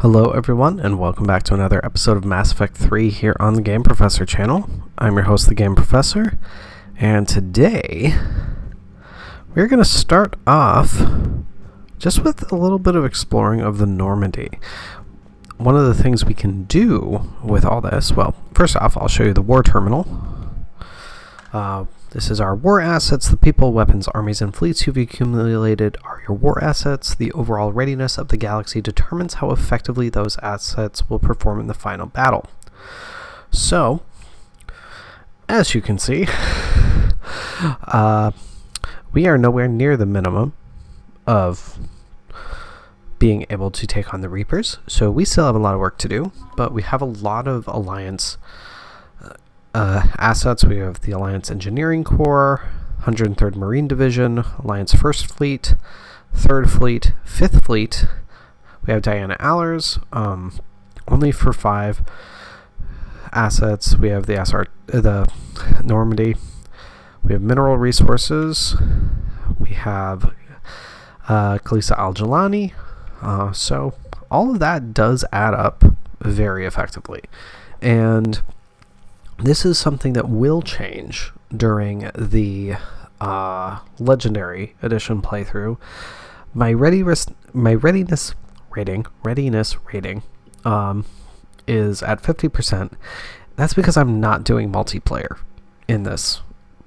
Hello everyone, and welcome back to another episode of Mass Effect 3 here on the Game Professor channel. I'm your host, the Game Professor, and today we're going to start off just with a little bit of exploring of the Normandy. One of the things we can do with all this, well, first off, I'll show you the war terminal. This is our war assets. The people, weapons, armies, and fleets you've accumulated are your war assets. The overall readiness of the galaxy determines how effectively those assets will perform in the final battle. So, as you can see, we are nowhere near the minimum of being able to take on the Reapers. So we still have a lot of work to do, but we have a lot of Alliance assets. We have the Alliance Engineering Corps, 103rd Marine Division, Alliance 1st Fleet, 3rd Fleet, 5th Fleet. We have Diana Allers, only for 5 assets. We have the Normandy. We have Mineral Resources. We have Khaleesi Al-Jalani. So all of that does add up very effectively. And this is something that will change during the Legendary Edition playthrough. My readiness rating is at 50%. That's because I'm not doing multiplayer in this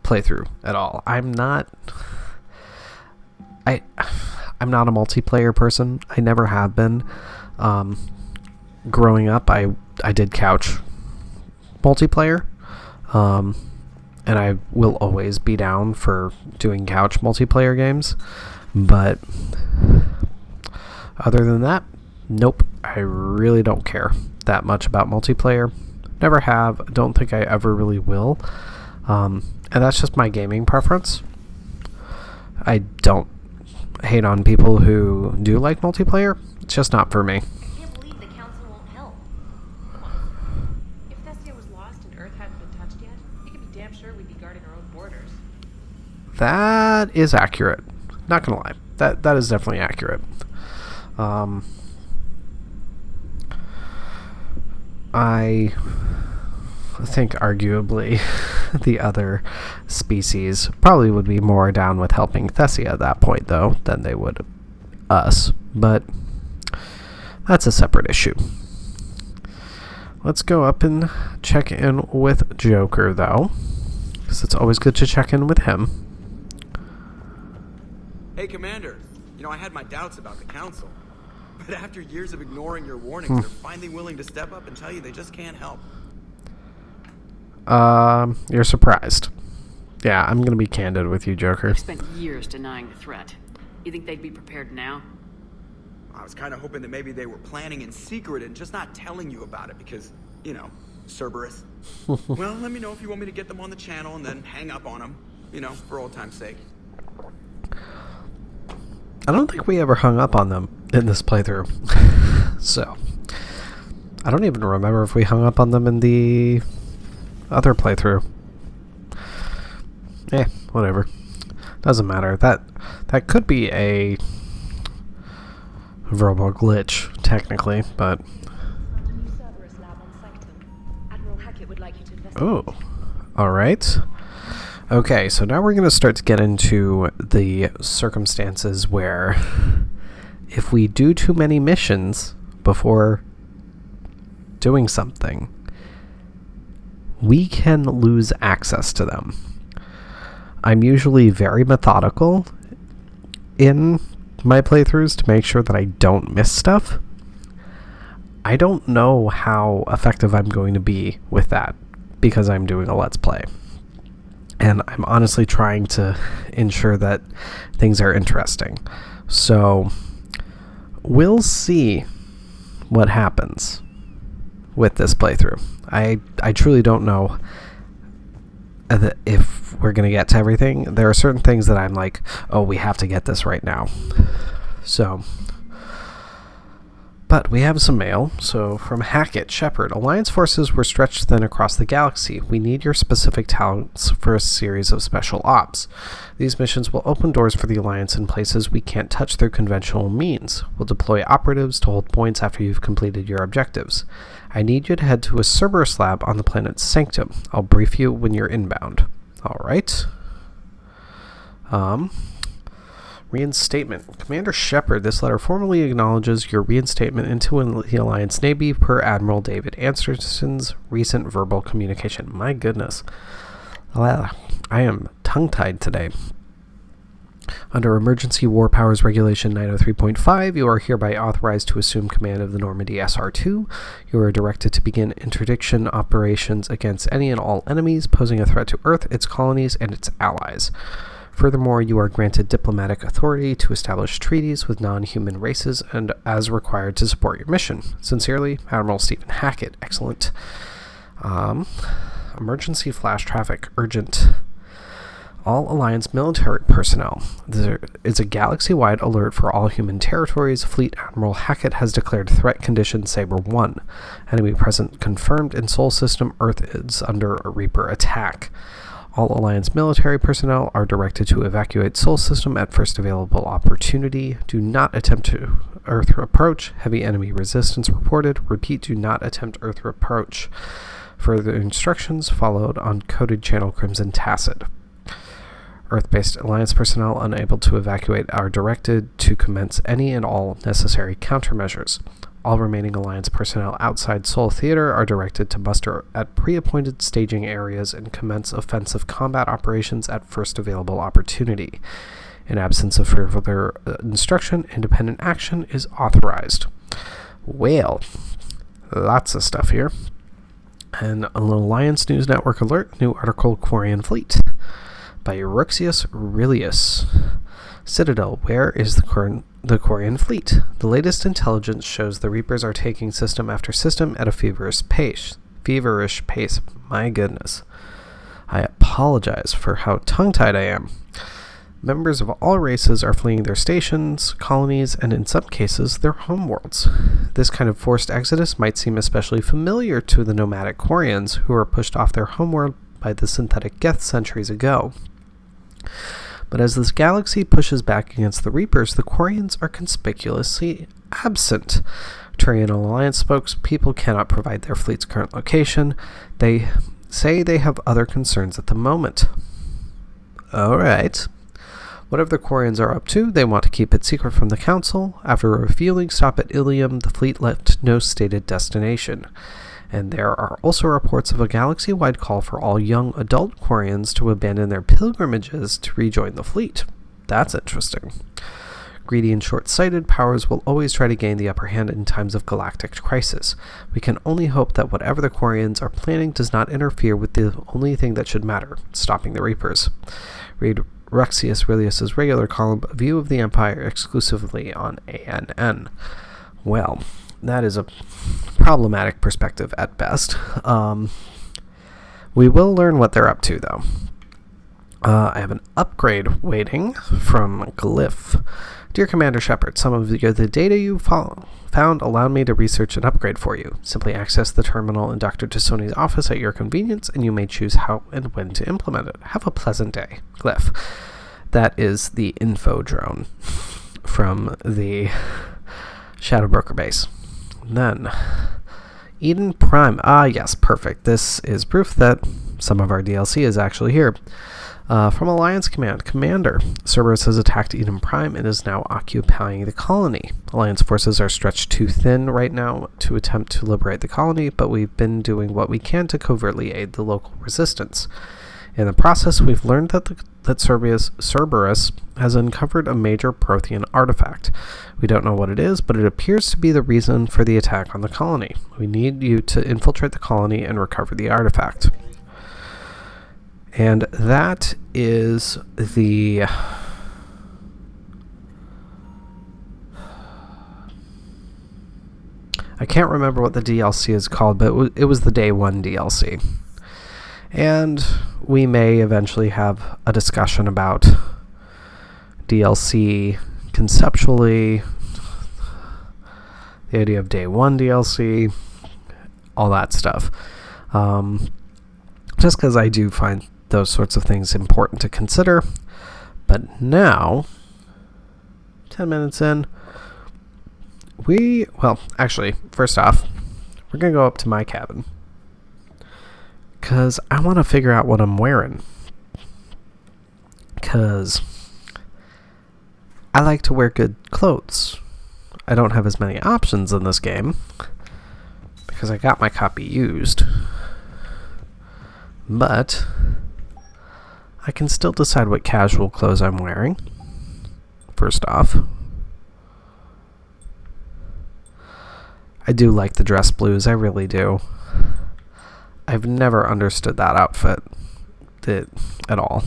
playthrough at all. I'm not a multiplayer person. I never have been. Growing up, I did couch multiplayer, and I will always be down for doing couch multiplayer games, but other than that, nope, I really don't care that much about multiplayer. Never have, don't think I ever really will, and that's just my gaming preference. I don't hate on people who do like multiplayer. It's just not for me. That is accurate. Not gonna lie. That is definitely accurate. I think arguably the other species probably would be more down with helping Thessia at that point, though, than they would us. But that's a separate issue. Let's go up and check in with Joker, though, because it's always good to check in with him. Hey, Commander. I had my doubts about the Council. But after years of ignoring your warnings, they're finally willing to step up and tell you they just can't help. You're surprised. Yeah, I'm gonna be candid with you, Joker. I've spent years denying the threat. You think they'd be prepared now? I was kind of hoping that maybe they were planning in secret and just not telling you about it because, Cerberus. Well, let me know if you want me to get them on the channel and then hang up on them, for old time's sake. I don't think we ever hung up on them in this playthrough. So, I don't even remember if we hung up on them in the other playthrough. Whatever. Doesn't matter. That could be a verbal glitch, technically, but... Oh, alright. Okay, so now we're going to start to get into the circumstances where if we do too many missions before doing something, we can lose access to them. I'm usually very methodical in my playthroughs to make sure that I don't miss stuff. I don't know how effective I'm going to be with that because I'm doing a Let's Play. And I'm honestly trying to ensure that things are interesting. So, we'll see what happens with this playthrough. I truly don't know if we're going to get to everything. There are certain things that I'm like, oh, we have to get this right now. So, But we have some mail. So from Hackett, Shepard, Alliance forces were stretched thin across the galaxy. We need your specific talents for a series of special ops. These missions will open doors for the Alliance in places we can't touch through conventional means. We'll deploy operatives to hold points after you've completed your objectives. I need you to head to a Cerberus lab on the planet Sanctum. I'll brief you when you're inbound. Alright. Reinstatement. Commander Shepard, this letter formally acknowledges your reinstatement into the Alliance Navy per Admiral David Anderson's recent verbal communication. My goodness. Well, I am tongue-tied today. Under Emergency War Powers Regulation 903.5, you are hereby authorized to assume command of the Normandy SR-2. You are directed to begin interdiction operations against any and all enemies posing a threat to Earth, its colonies, and its allies. Furthermore, you are granted diplomatic authority to establish treaties with non-human races and as required to support your mission. Sincerely, Admiral Stephen Hackett. Excellent. Emergency flash traffic. Urgent. All Alliance military personnel. There is a galaxy-wide alert for all human territories. Fleet Admiral Hackett has declared threat condition Saber 1. Enemy present confirmed in Sol System. Earth is under a Reaper attack. All Alliance military personnel are directed to evacuate Sol System at first available opportunity. Do not attempt to Earth approach. Heavy enemy resistance reported. Repeat, do not attempt Earth approach. Further instructions followed on coded channel Crimson Tacit. Earth-based Alliance personnel unable to evacuate are directed to commence any and all necessary countermeasures. All remaining Alliance personnel outside Sol Theater are directed to muster at pre-appointed staging areas and commence offensive combat operations at first available opportunity. In absence of further instruction, independent action is authorized. Well, lots of stuff here. And an Alliance News Network alert, new article, Quarian Fleet, by Euryxius Aurelius. Citadel, where is the Quarian fleet? The latest intelligence shows the Reapers are taking system after system at a feverish pace. My goodness. I apologize for how tongue-tied I am. Members of all races are fleeing their stations, colonies, and in some cases, their homeworlds. This kind of forced exodus might seem especially familiar to the nomadic Quarians who were pushed off their homeworld by the synthetic Geth centuries ago. But as this galaxy pushes back against the Reapers, the Quarians are conspicuously absent. Turian Alliance spokespeople cannot provide their fleet's current location. They say they have other concerns at the moment. Alright. Whatever the Quarians are up to, they want to keep it secret from the Council. After a refueling stop at Ilium, the fleet left no stated destination. And there are also reports of a galaxy-wide call for all young adult Quarians to abandon their pilgrimages to rejoin the fleet. That's interesting. Greedy and short-sighted powers will always try to gain the upper hand in times of galactic crisis. We can only hope that whatever the Quarians are planning does not interfere with the only thing that should matter, stopping the Reapers. Read Euryxius Aurelius' regular column, A View of the Empire, exclusively on ANN. Well, that is a problematic perspective at best. We will learn what they're up to, though. I have an upgrade waiting from Glyph. Dear Commander Shepard, some of the data you found allowed me to research an upgrade for you. Simply access the terminal in Dr. Tassoni's office at your convenience, and you may choose how and when to implement it. Have a pleasant day. Glyph. That is the info drone from the Shadow Broker base. Then, Eden Prime. Ah, yes, perfect. This is proof that some of our DLC is actually here. From Alliance Command. Commander, Cerberus has attacked Eden Prime and is now occupying the colony. Alliance forces are stretched too thin right now to attempt to liberate the colony, but we've been doing what we can to covertly aid the local resistance. In the process, we've learned that Cerberus has uncovered a major Prothean artifact. We don't know what it is, but it appears to be the reason for the attack on the colony. We need you to infiltrate the colony and recover the artifact. And that is the... I can't remember what the DLC is called, but it was the Day 1 DLC. And we may eventually have a discussion about DLC conceptually. the idea of Day 1 DLC, all that stuff. Just because I do find those sorts of things important to consider. But now, 10 minutes in, actually, first off, we're going to go up to my cabin. Because I want to figure out what I'm wearing. Because I like to wear good clothes. I don't have as many options in this game. Because I got my copy used. But I can still decide what casual clothes I'm wearing. First off, I do like the dress blues, I really do. I've never understood that outfit at all.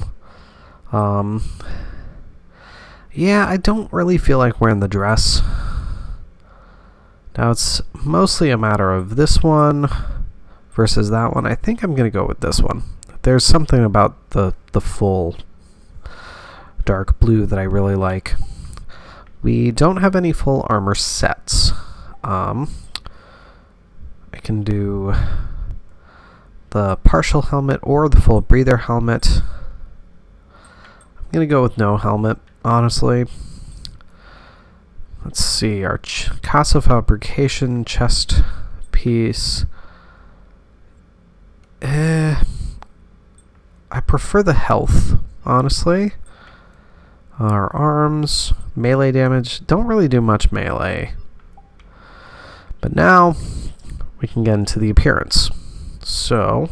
Yeah, I don't really feel like wearing the dress. Now it's mostly a matter of this one versus that one. I think I'm going to go with this one. There's something about the full dark blue that I really like. We don't have any full armor sets. I can do the partial helmet or the full breather helmet. I'm going to go with no helmet, honestly. Let's see, our Casa Fabrication chest piece. I prefer the health, honestly. Our arms, melee damage, don't really do much melee. But now, we can get into the appearance. So,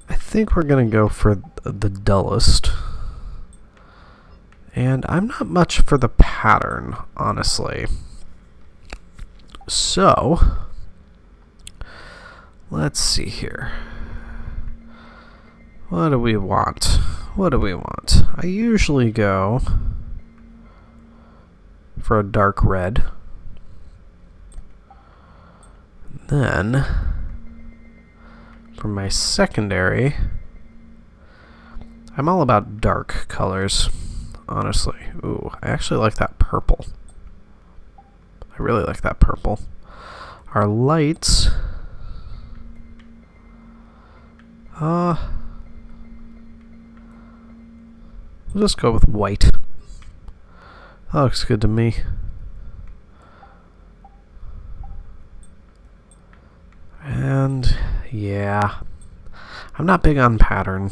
I think we're going to go for the dullest. And I'm not much for the pattern, honestly. So, let's see here. What do we want? I usually go for a dark red. Then, for my secondary, I'm all about dark colors, honestly. Ooh, I actually like that purple. I really like that purple. Our lights, we'll just go with white. That looks good to me. And yeah, I'm not big on pattern.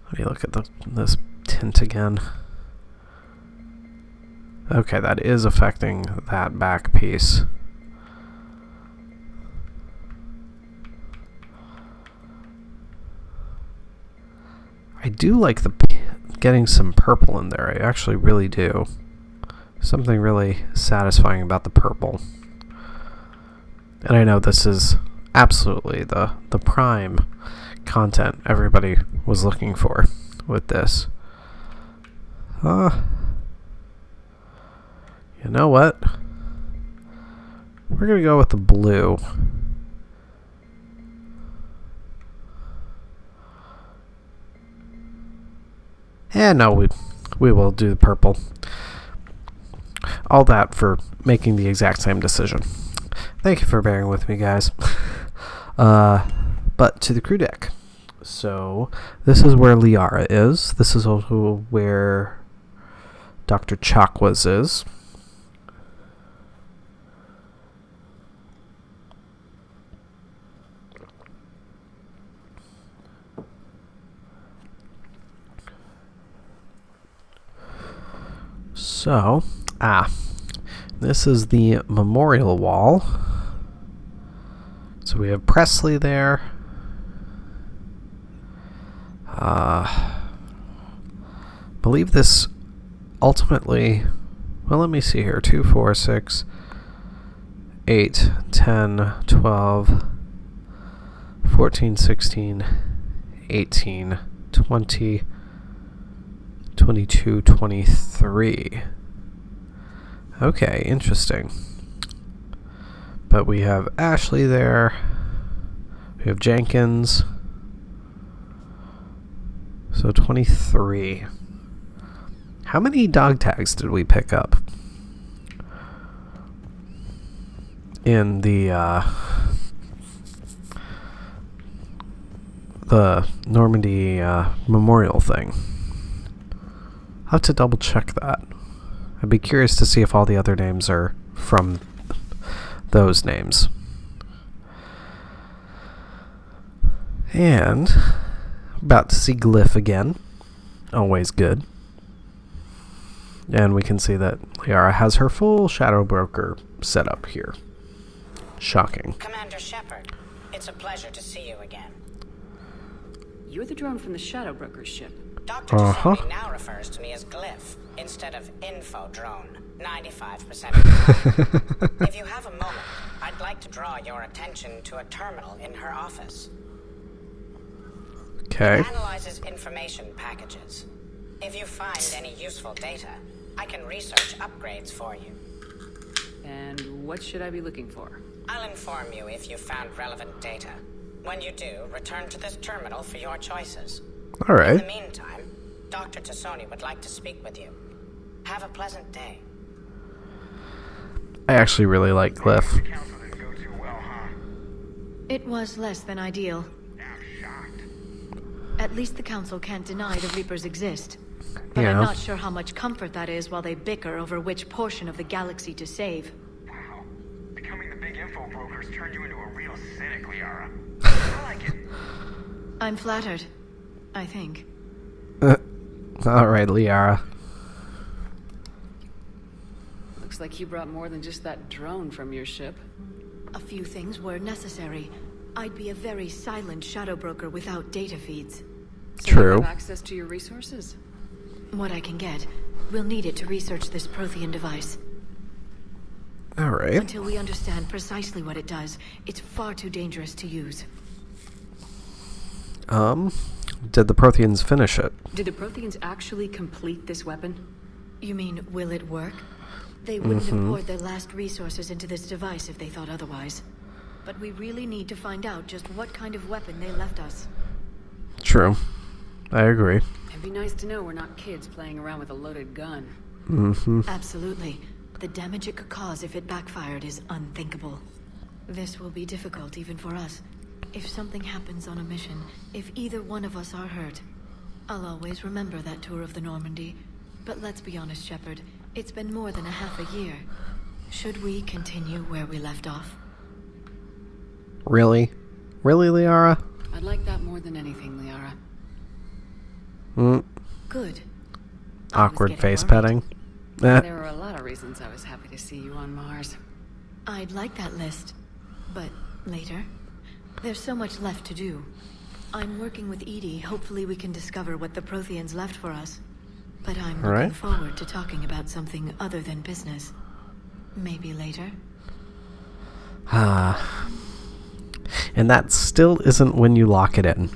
Let me look at this tint again. Okay, that is affecting that back piece. I do like getting some purple in there. I actually really do. Something really satisfying about the purple. And I know this is absolutely the prime content everybody was looking for with this. You know what? We're going to go with the blue. And no, we will do the purple. All that for making the exact same decision. Thank you for bearing with me, guys. But to the crew deck. So, this is where Liara is. This is also where Dr. Chakwas is. So, this is the memorial wall. So we have Presley there. Believe this ultimately, well, let me see here. 2, 4, 6, 8, 10, 12, 14, 16, 18, 20, 22, 23. Okay, interesting. But we have Ashley there. We have Jenkins. So 23. How many dog tags did we pick up in the Normandy memorial thing? I'll have to double check that. I'd be curious to see if all the other names are from those names. And about to see Glyph again. Always good. And we can see that Liara has her full Shadow Broker set up here. Shocking. Commander Shepard, it's a pleasure to see you again. You're the drone from the Shadow Broker's ship. Dr. Tassoni now refers to me as Glyph instead of Info Drone 95% of the time. If you have a moment, I'd like to draw your attention to a terminal in her office. Okay. It analyzes information packages. If you find any useful data, I can research upgrades for you. And what should I be looking for? I'll inform you if you found relevant data. When you do, return to this terminal for your choices. All In right. the meantime, Dr. Tassoni would like to speak with you. Have a pleasant day. I actually really like Glyph. It was less than ideal. At least the Council can't deny the Reapers exist. But Yeah. I'm not sure how much comfort that is while they bicker over which portion of the galaxy to save. Wow. Becoming the big info brokers turned you into a real cynic, Liara. I like it. I'm flattered. I think. All right, Liara. Looks like you brought more than just that drone from your ship. A few things were necessary. I'd be a very silent shadow broker without data feeds. So True. you have access to your resources? What I can get. We'll need it to research this Prothean device. All right. Until we understand precisely what it does, it's far too dangerous to use. Did the Protheans finish it? Did the Protheans actually complete this weapon? You mean, will it work? They wouldn't have poured their last resources into this device if they thought otherwise. But we really need to find out just what kind of weapon they left us. True. I agree. It'd be nice to know we're not kids playing around with a loaded gun. Absolutely. The damage it could cause if it backfired is unthinkable. This will be difficult even for us. If something happens on a mission, if either one of us are hurt, I'll always remember that tour of the Normandy. But let's be honest, Shepard. It's been more than a half a year. Should we continue where we left off? Really? Really, Liara? I'd like that more than anything, Liara. Good. Awkward getting face worried. petting. There were a lot of reasons I was happy to see you on Mars. I'd like that list. But later? There's so much left to do. I'm working with Edie. Hopefully we can discover what the Protheans left for us. But I'm looking Alright. forward to talking about something other than business. Maybe later. And that still isn't when you lock it in.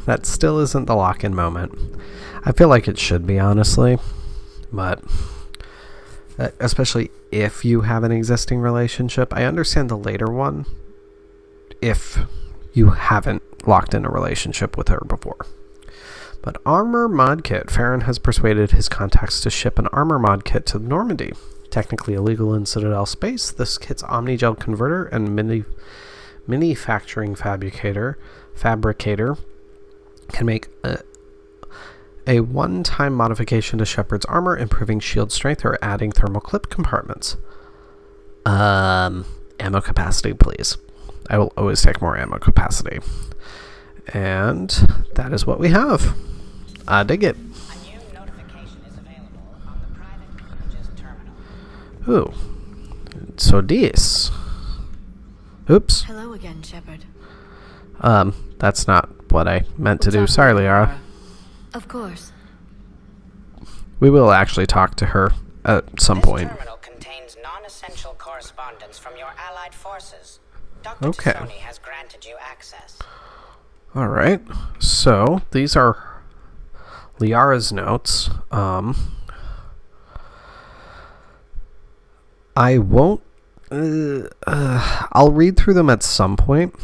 That still isn't the lock-in moment. I feel like it should be, honestly. But especially if you have an existing relationship. I understand the later one if you haven't locked in a relationship with her before. But armor mod kit. Farron has persuaded his contacts to ship an armor mod kit to Normandy. Technically illegal in Citadel space, this kit's Omnigel converter and manufacturing fabricator can make a one-time modification to Shepard's armor, improving shield strength or adding thermal clip compartments. Ammo capacity, please. I will always take more ammo capacity. And that is what we have. I dig it. A new notification is available on the private privileges terminal. Ooh. So this. Oops. Hello again, Shepard. That's not what I meant to do. What's up, Sorry, Liara. Of course. We will actually talk to her at some This point. terminal contains non-essential correspondence from your allied forces. Dr. Okay. Tassoni has granted you access. All right. So these are Liara's notes. I won't. I'll read through them at some point.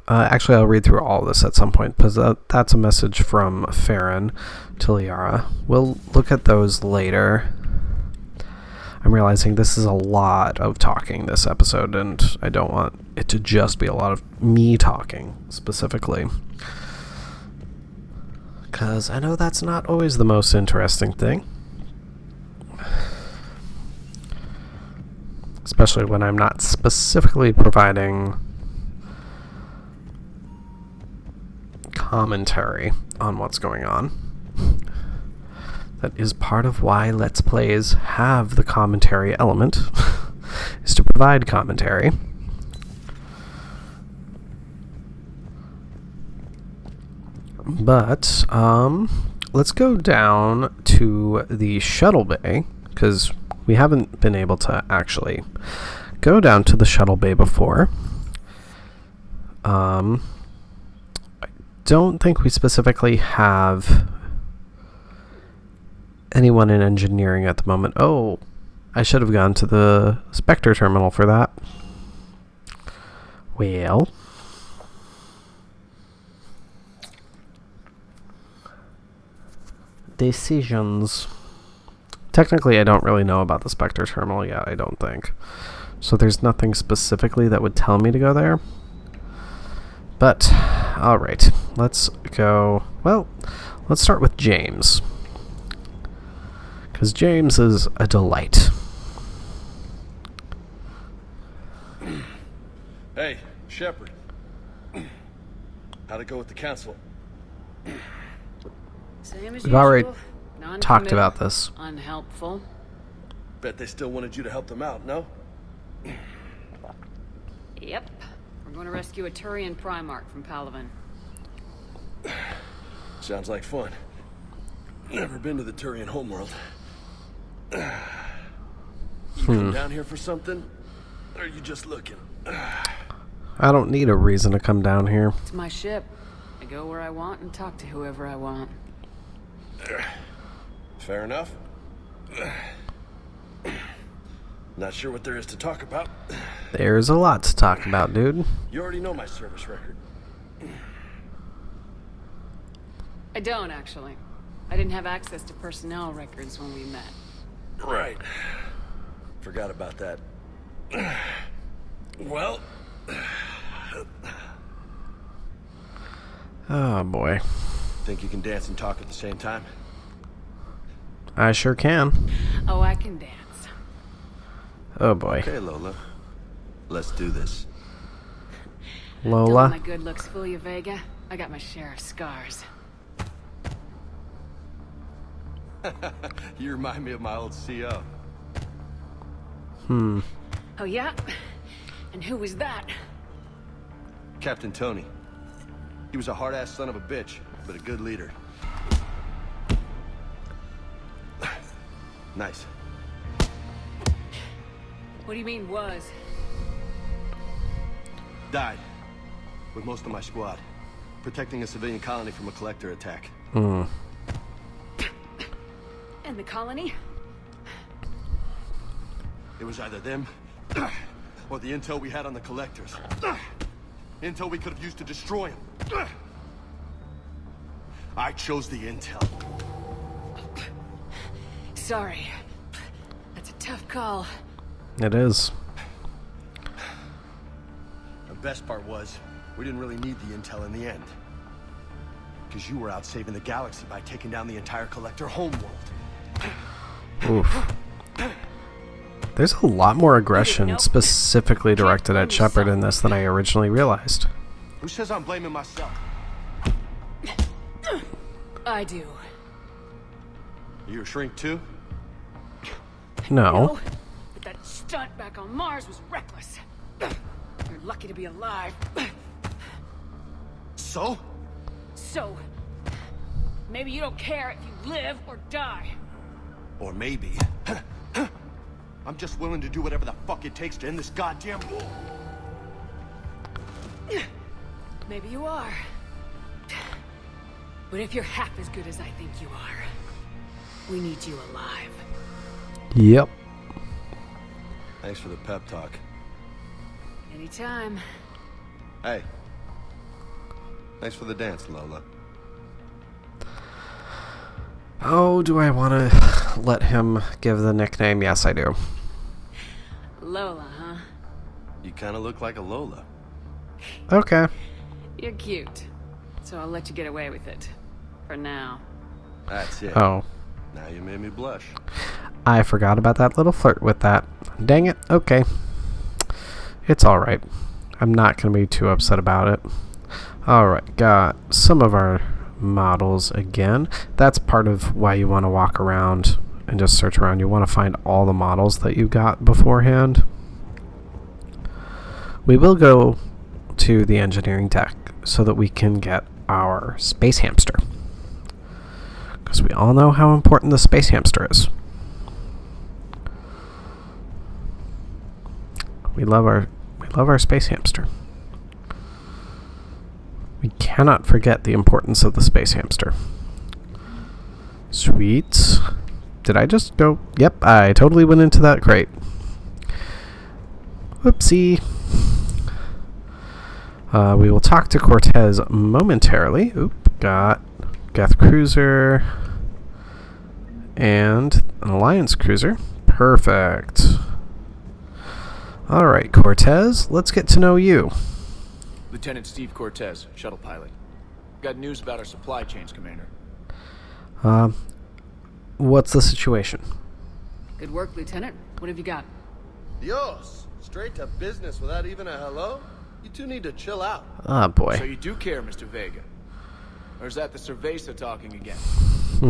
Actually, I'll read through all of this at some point, because that's a message from Farron to Liara. We'll look at those later. I'm realizing this is a lot of talking this episode, and I don't want it to just be a lot of me talking, specifically. Because I know that's not always the most interesting thing. Especially when I'm not specifically providing commentary on what's going on. That is part of why Let's Plays have the commentary element, is to provide commentary. But, let's go down to the shuttle bay, because we haven't been able to actually go down to the shuttle bay before. I don't think we specifically have anyone in engineering at the moment. Oh, I should have gone to the Spectre terminal for that. Well, decisions. Technically, I don't really know about the Spectre terminal yet, I don't think. So there's nothing specifically that would tell me to go there. But, alright, let's go. Well, let's start with James. Because James is a delight. Hey, Shepard. How'd it go with the council? Same as We've already usual. talked about this. Unhelpful. Bet they still wanted you to help them out, no? Yep. We're going to rescue a Turian Primarch from Palaven. Sounds like fun. Never been to the Turian homeworld. You come down here for something? Or are you just looking? I don't need a reason to come down here. It's my ship. I go where I want and talk to whoever I want. Fair enough. Not sure what there is to talk about. There's a lot to talk about, dude. You already know my service record. I don't, actually. I didn't have access to personnel records when we met. Right. Forgot about that. Well... Oh, boy. Think you can dance and talk at the same time? I sure can. Oh, I can dance. Oh, boy. Okay, Lola. Let's do this. Don't let Lola. my good looks fool you, Vega. I got my share of scars. You remind me of my old CO. Oh, yeah? And who was that? Captain Tony. He was a hard-ass son of a bitch, but a good leader. Nice. What do you mean, was? Died. With most of my squad. Protecting a civilian colony from a collector attack. And the colony? It was either them, or the intel we had on the collectors. Intel we could have used to destroy them. I chose the intel. Sorry. That's a tough call. It is. The best part was, we didn't really need the intel in the end. Because you were out saving the galaxy by taking down the entire collector homeworld. Oof. There's a lot more aggression specifically directed at Shepard in this than I originally realized. Who says I'm blaming myself? I do. You a shrink too? No. But that stunt back on Mars was reckless. You're lucky to be alive. So? So, maybe you don't care if you live or die. Or maybe... I'm just willing to do whatever the fuck it takes to end this goddamn war. Maybe you are. But if you're half as good as I think you are, we need you alive. Yep. Thanks for the pep talk. Anytime. Hey, Thanks for the dance, Lola. Oh, do I want to let him give the nickname? Yes, I do. Lola, huh? You kind of look like a Lola. Okay. You're cute. So I'll let you get away with it. For now. That's it. Oh, Now you made me blush. I forgot about that little flirt with that. Dang it. Okay. It's alright. I'm not going to be too upset about it. Alright, got some of our models again. That's part of why you want to walk around and just search around. You want to find all the models that you got beforehand. We will go to the engineering deck so that we can get our space hamster. Because we all know how important the space hamster is. We love our space hamster. We cannot forget the importance of the space hamster. Sweet. Did I just go? Yep, I totally went into that crate. Whoopsie. We will talk to Cortez momentarily. Oop, got Geth Cruiser and an Alliance Cruiser. Perfect. Alright, Cortez, let's get to know you. Lieutenant Steve Cortez, shuttle pilot. Got news about our supply chains, Commander. What's the situation? Good work, Lieutenant. What have you got? Dios! Straight to business without even a hello? You two need to chill out. Ah, boy. So you do care, Mr. Vega? Or is that the Cerveza talking again?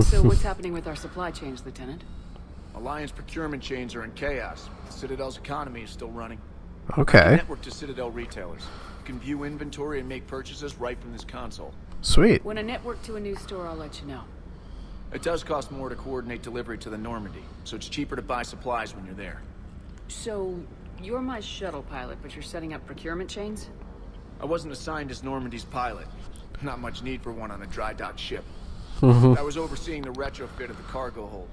So what's happening with our supply chains, Lieutenant? Alliance procurement chains are in chaos. The Citadel's economy is still running. Okay. Network to Citadel retailers. You can view inventory and make purchases right from this console. Sweet. When I network to a new store, I'll let you know. It does cost more to coordinate delivery to the Normandy, so it's cheaper to buy supplies when you're there. So, you're my shuttle pilot, but you're setting up procurement chains? I wasn't assigned as Normandy's pilot. Not much need for one on a dry dock ship. I was overseeing the retrofit of the cargo hold.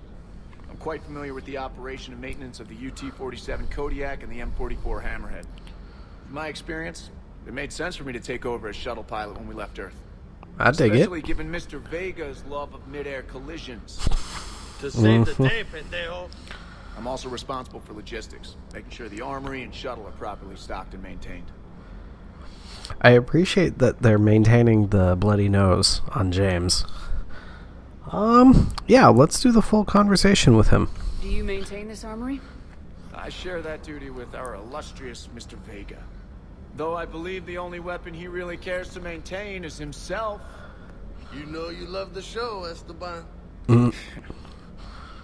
I'm quite familiar with the operation and maintenance of the UT-47 Kodiak and the M44 Hammerhead. In my experience, it made sense for me to take over as shuttle pilot when we left Earth. I dig it. Especially given Mr. Vega's love of mid-air collisions. To save the day, pendejo. I'm also responsible for logistics, making sure the armory and shuttle are properly stocked and maintained. I appreciate that they're maintaining the bloody nose on James. Yeah, let's do the full conversation with him. Do you maintain this armory? I share that duty with our illustrious Mr. Vega. Though I believe the only weapon he really cares to maintain is himself. You know you love the show, Esteban. The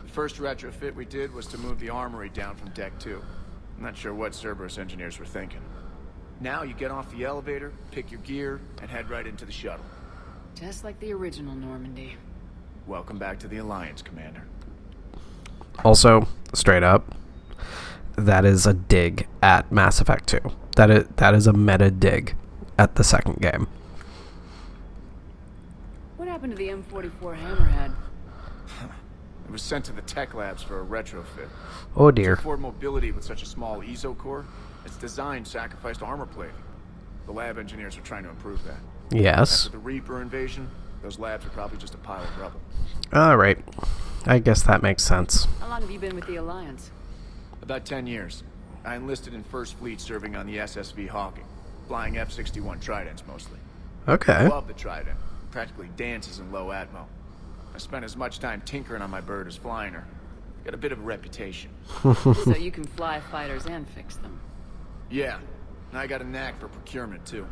first retrofit we did was to move the armory down from Deck 2. I'm not sure what Cerberus engineers were thinking. Now you get off the elevator, pick your gear, and head right into the shuttle. Just like the original Normandy. Welcome back to the Alliance, Commander. Also, straight up, that is a dig at Mass Effect 2. That is a meta dig at the second game. What happened to the M44 Hammerhead? It was sent to the tech labs for a retrofit. Oh To dear. afford mobility with such a small ESO core, its design sacrificed armor plating. The lab engineers are trying to improve that. Yes. After the Reaper invasion, those labs are probably just a pile of rubble. Alright. I guess that makes sense. How long have you been with the Alliance? About 10 years. I enlisted in First Fleet serving on the SSV Hawking, flying F-61 Tridents mostly. Okay. Love the Trident. Practically dances in low atmo. I spent as much time tinkering on my bird as flying her. Got a bit of a reputation. So you can fly fighters and fix them. Yeah, and I got a knack for procurement too.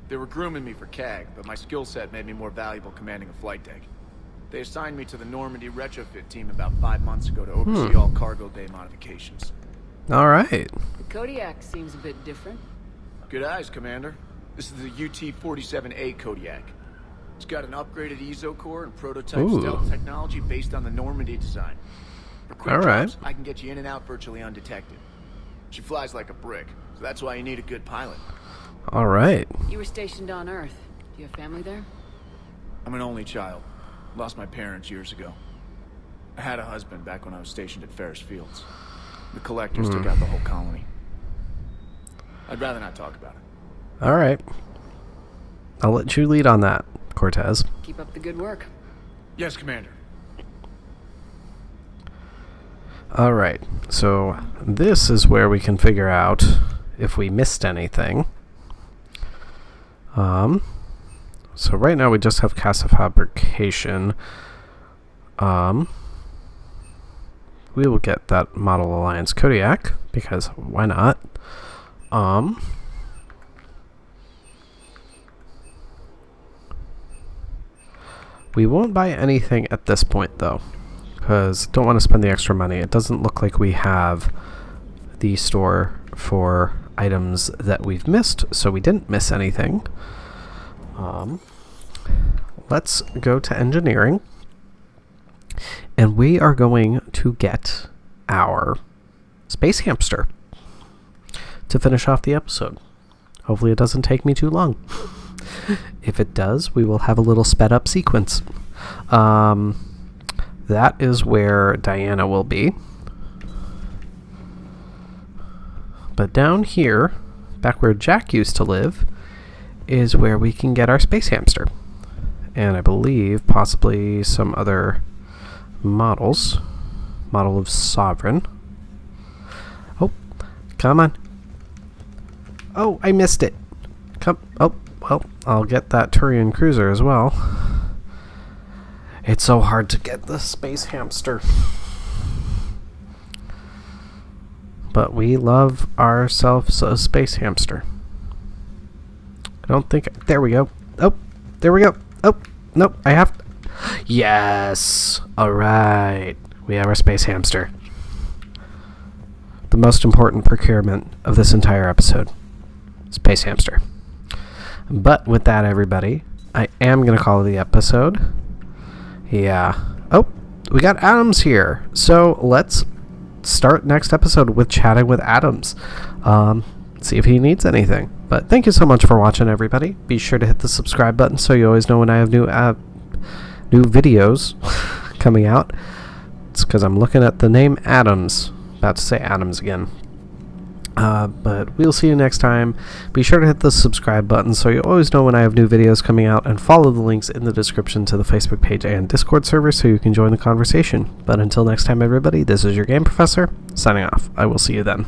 They were grooming me for CAG, but my skill set made me more valuable commanding a flight deck. They assigned me to the Normandy retrofit team about 5 months ago to oversee all cargo bay modifications. Alright. The Kodiak seems a bit different. Good eyes, Commander. This is the UT-47A Kodiak. It's got an upgraded ESO core and prototype stealth technology based on the Normandy design. For quick drops, I can get you in and out virtually undetected. She flies like a brick, so that's why you need a good pilot. Alright. You were stationed on Earth. Do you have family there? I'm an only child. Lost my parents years ago. I had a husband back when I was stationed at Ferris Fields. The collectors took out the whole colony. I'd rather not talk about it. Alright. I'll let you lead on that, Cortez. Keep up the good work. Yes, Commander. Alright, so this is where we can figure out if we missed anything. So right now we just have Casa Fabrication. We will get that Model Alliance Kodiak, because why not? We won't buy anything at this point though, because don't want to spend the extra money. It doesn't look like we have the store for items that we've missed, so we didn't miss anything. Let's go to engineering, and we are going to get our space hamster to finish off the episode. Hopefully it doesn't take me too long. If it does, we will have a little sped up sequence. That is where Diana will be. But down here, back where Jack used to live, is where we can get our space hamster. And I believe possibly some other models. Model of Sovereign. Oh, come on. Oh, I missed it. Come. Oh, well, I'll get that Turian cruiser as well. It's so hard to get the space hamster. But we love ourselves a space hamster. I don't think... There we go. Oh, there we go. Oh, nope, I have... Yes! Alright. We have our space hamster. The most important procurement of this entire episode. Space hamster. But with that, everybody, I am going to call it the episode. Yeah. Oh, we got Adams here. So let's start next episode with chatting with Adams. See if he needs anything. But thank you so much for watching, everybody. Be sure to hit the subscribe button so you always know when I have new videos coming out. It's because I'm looking at the name Adams. About to say Adams again. But we'll see you next time. Be sure to hit the subscribe button so you always know when I have new videos coming out, and follow the links in the description to the Facebook page and Discord server so you can join the conversation. But until next time, everybody, this is your Game Professor, signing off. I will see you then.